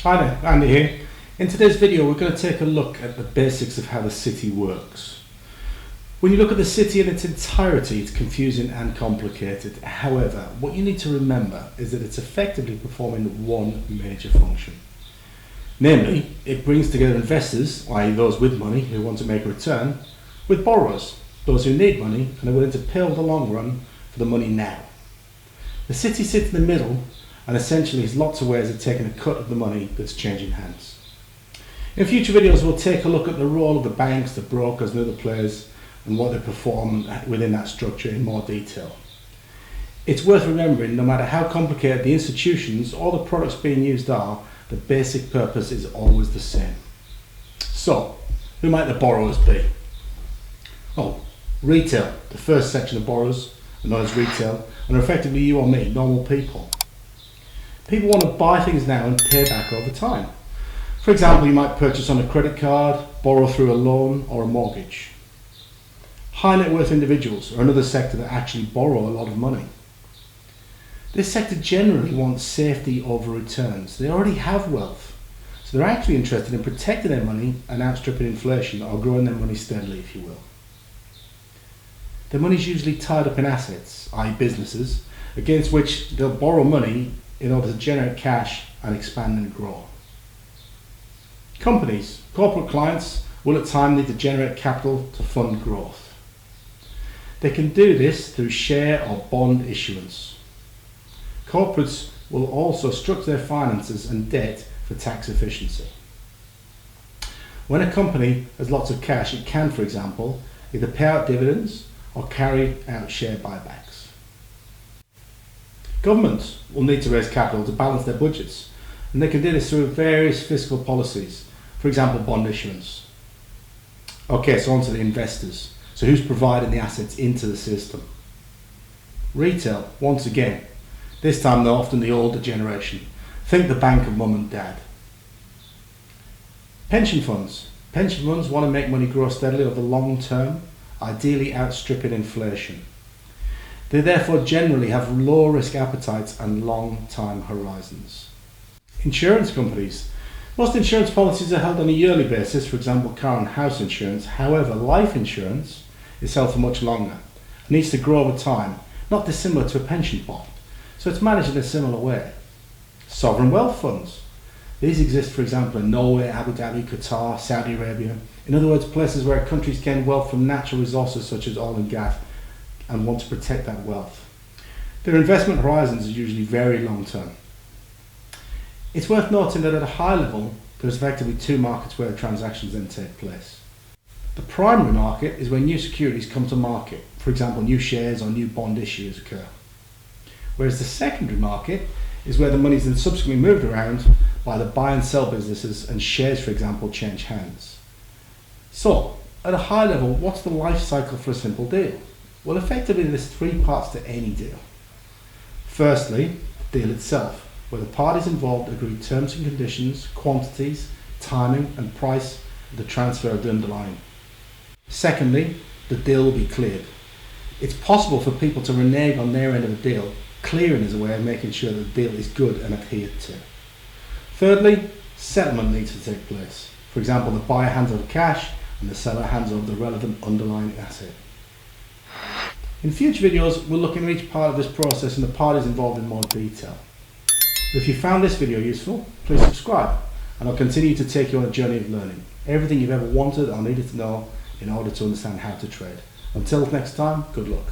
Hi there, Andy here. In today's video we're going to take a look at the basics of how the city works. When you look at the city in its entirety, it's confusing and complicated. However, what you need to remember is that it's effectively performing one major function. Namely, it brings together investors, i.e. those with money who want to make a return, with borrowers, those who need money and are willing to pay over the long run for the money now. The city sits in the middle and essentially has lots of ways of taking a cut of the money that's changing hands. In future videos we'll take a look at the role of the banks, the brokers and other players and what they perform within that structure in more detail. It's worth remembering no matter how complicated the institutions or the products being used are, the basic purpose is always the same. So, who might the borrowers be? Well, retail, the first section of borrowers are known as retail and are effectively you or me, normal people. People want to buy things now and pay back over time. For example, you might purchase on a credit card, borrow through a loan or a mortgage. High net worth individuals are another sector that actually borrow a lot of money. This sector generally wants safety over returns. They already have wealth, so they're actually interested in protecting their money and outstripping inflation or growing their money steadily, if you will. Their money is usually tied up in assets, i.e. businesses, against which they'll borrow money in order to generate cash and expand and grow. Companies, corporate clients, will at times need to generate capital to fund growth. They can do this through share or bond issuance. Corporates will also structure their finances and debt for tax efficiency. When a company has lots of cash, it can, for example, either pay out dividends or carry out share buybacks. Governments will need to raise capital to balance their budgets, and they can do this through various fiscal policies, for example bond issuance. Okay, so on to the investors. So who's providing the assets into the system? Retail, once again. This time they're often the older generation. Think the bank of mum and dad. Pension funds. Pension funds want to make money grow steadily over the long term, ideally outstripping inflation. They therefore generally have low risk appetites and long time horizons. Insurance companies. Most insurance policies are held on a yearly basis, for example car and house insurance. However, life insurance is held for much longer. It needs to grow over time, not dissimilar to a pension pot, so it's managed in a similar way. Sovereign wealth funds. These exist, for example, in Norway, Abu Dhabi, Qatar, Saudi Arabia. In other words, places where countries gain wealth from natural resources such as oil and gas and want to protect that wealth. Their investment horizons are usually very long term. It's worth noting that at a high level, there's effectively two markets where the transactions then take place. The primary market is where new securities come to market, for example new shares or new bond issues occur. Whereas the secondary market is where the money is then subsequently moved around by the buy and sell businesses and shares, for example, change hands. So, at a high level, what's the life cycle for a simple deal? Well, effectively there's three parts to any deal. Firstly, the deal itself, where the parties involved agree terms and conditions, quantities, timing and price of the transfer of the underlying. Secondly, the deal will be cleared. It's possible for people to renege on their end of the deal. Clearing is a way of making sure that the deal is good and adhered to. Thirdly, settlement needs to take place. For example, the buyer hands over cash and the seller hands over the relevant underlying asset. In future videos, we'll look into each part of this process and the parties involved in more detail. If you found this video useful, please subscribe and I'll continue to take you on a journey of learning. Everything you've ever wanted or needed to know in order to understand how to trade. Until next time, good luck.